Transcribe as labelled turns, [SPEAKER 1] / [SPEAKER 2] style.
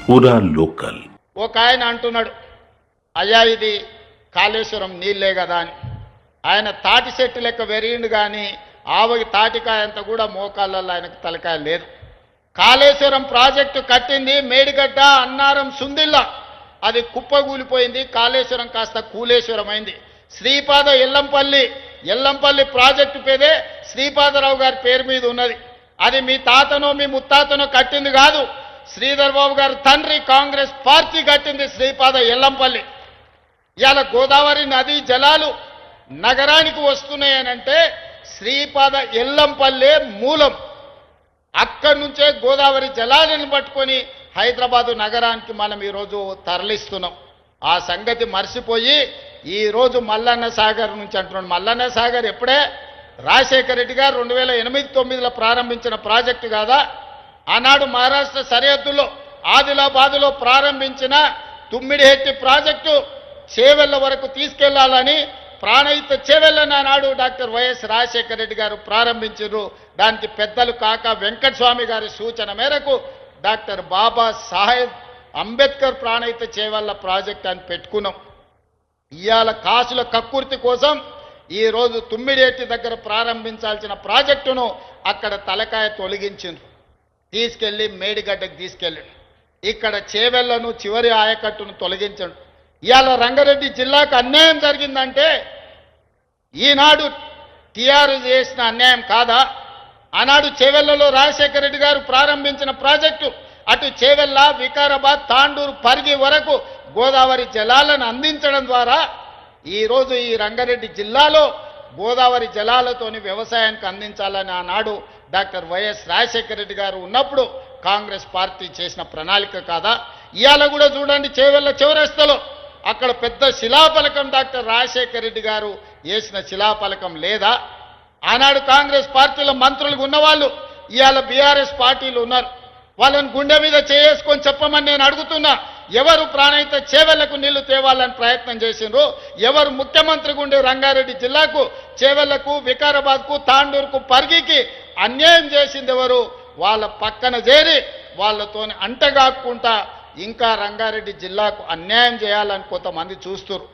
[SPEAKER 1] పూరా లోకల్.
[SPEAKER 2] ఒక ఆయన అంటున్నాడు, అయ్యా ఇది కాళేశ్వరం నీళ్ళే కదా అని. ఆయన తాటి చెట్టు లెక్క వెరిగిండు కానీ ఆవకి తాటికాయ అంతా కూడా మోకాళ్ళల్లో ఆయనకు తలకాయ లేదు. కాళేశ్వరం ప్రాజెక్టు కట్టింది మేడిగడ్డ, అన్నారం, సుందిల్లా. అది కుప్పగూలిపోయింది. కాళేశ్వరం కాస్త కూలేశ్వరం అయింది. శ్రీపాద ఎల్లంపల్లి ప్రాజెక్టు పేదే శ్రీపాదరావు గారి పేరు మీద ఉన్నది. అది మీ తాతనో మీ ముత్తాతనో కట్టింది కాదు. శ్రీధర్ బాబు గారు తండ్రి కాంగ్రెస్ పార్టీ కట్టింది శ్రీపాద ఎల్లంపల్లి. ఇవాళ గోదావరి నదీ జలాలు నగరానికి వస్తున్నాయనంటే శ్రీపాద ఎల్లంపల్లె మూలం. అక్కడి నుంచే గోదావరి జలాలను పట్టుకొని హైదరాబాదు నగరానికి మనం ఈరోజు తరలిస్తున్నాం. ఆ సంగతి మర్చిపోయి ఈరోజు మల్లన్న సాగర్ నుంచి అంటున్నాడు. మల్లన్న సాగర్ ఎప్పుడే రాజశేఖర రెడ్డి గారు 2008-9లో ప్రారంభించిన ప్రాజెక్టు కాదా? ఆనాడు మహారాష్ట్ర సరిహద్దుల్లో ఆదిలాబాదులో ప్రారంభించిన తుమ్మిడిహెట్టి ప్రాజెక్టు చేవెళ్ల వరకు తీసుకెళ్లాలని ప్రాణహిత చేవెళ్లని ఆనాడు డాక్టర్ వైఎస్ రాజశేఖర రెడ్డి గారు ప్రారంభించారు. దానికి పెద్దలు కాక వెంకటస్వామి గారి సూచన మేరకు డాక్టర్ బాబా సాహెబ్ అంబేద్కర్ ప్రాణహిత చేవెళ్ల ప్రాజెక్ట్ అని పెట్టుకున్నాం. ఇవాళ కాసుల కక్కుర్తి కోసం ఈరోజు తుమ్మిడిహెట్టి దగ్గర ప్రారంభించాల్సిన ప్రాజెక్టును అక్కడ తలకాయ తొలగించిండ్రు. తీసుకెళ్లి మేడిగడ్డకు తీసుకెళ్ళండి. ఇక్కడ చేవెళ్లను చివరి ఆయకట్టును తొలగించండి. ఇవాళ రంగారెడ్డి జిల్లాకు అన్యాయం జరిగిందంటే ఈనాడు టీఆర్ఎస్ చేసిన అన్యాయం కాదా? ఆనాడు చేవెళ్లలో రాజశేఖర రెడ్డి గారు ప్రారంభించిన ప్రాజెక్టు అటు చేవెళ్ల, వికారాబాద్, తాండూరు, పరిగి వరకు గోదావరి జలాలను అందించడం ద్వారా ఈరోజు ఈ రంగారెడ్డి జిల్లాలో గోదావరి జలాలతోని వ్యవసాయానికి అందించాలని ఆనాడు డాక్టర్ వైఎస్ రాజశేఖర రెడ్డి గారు ఉన్నప్పుడు కాంగ్రెస్ పార్టీ చేసిన ప్రణాళిక కాదా? ఇవాళ కూడా చూడండి, చేవెళ్ల చౌరస్తలో అక్కడ పెద్ద శిలాఫలకం డాక్టర్ రాజశేఖర రెడ్డి గారు వేసిన శిలాఫలకం లేదా? ఆనాడు కాంగ్రెస్ పార్టీలో మంత్రులుగా ఉన్నవాళ్ళు ఇవాళ బీఆర్ఎస్ పార్టీలు ఉన్నారు. వాళ్ళని గుండె మీద చేసుకొని చెప్పమని నేను అడుగుతున్నా. ఎవరు ప్రాణహిత చేవెళ్లకు నీళ్లు తేవాలని ప్రయత్నం చేసిండ్రు? ఎవరు ముఖ్యమంత్రిగా ఉండే రంగారెడ్డి జిల్లాకు, చేవెళ్లకు, వికారాబాద్కు, తాండూరుకు, పరిగికి అన్యాయం చేసింది ఎవరు? వాళ్ళ పక్కన చేరి వాళ్ళతో అంటగాక్కుంటా ఇంకా రంగారెడ్డి జిల్లాకు అన్యాయం చేయాలని కొంతమంది చూస్తున్నారు.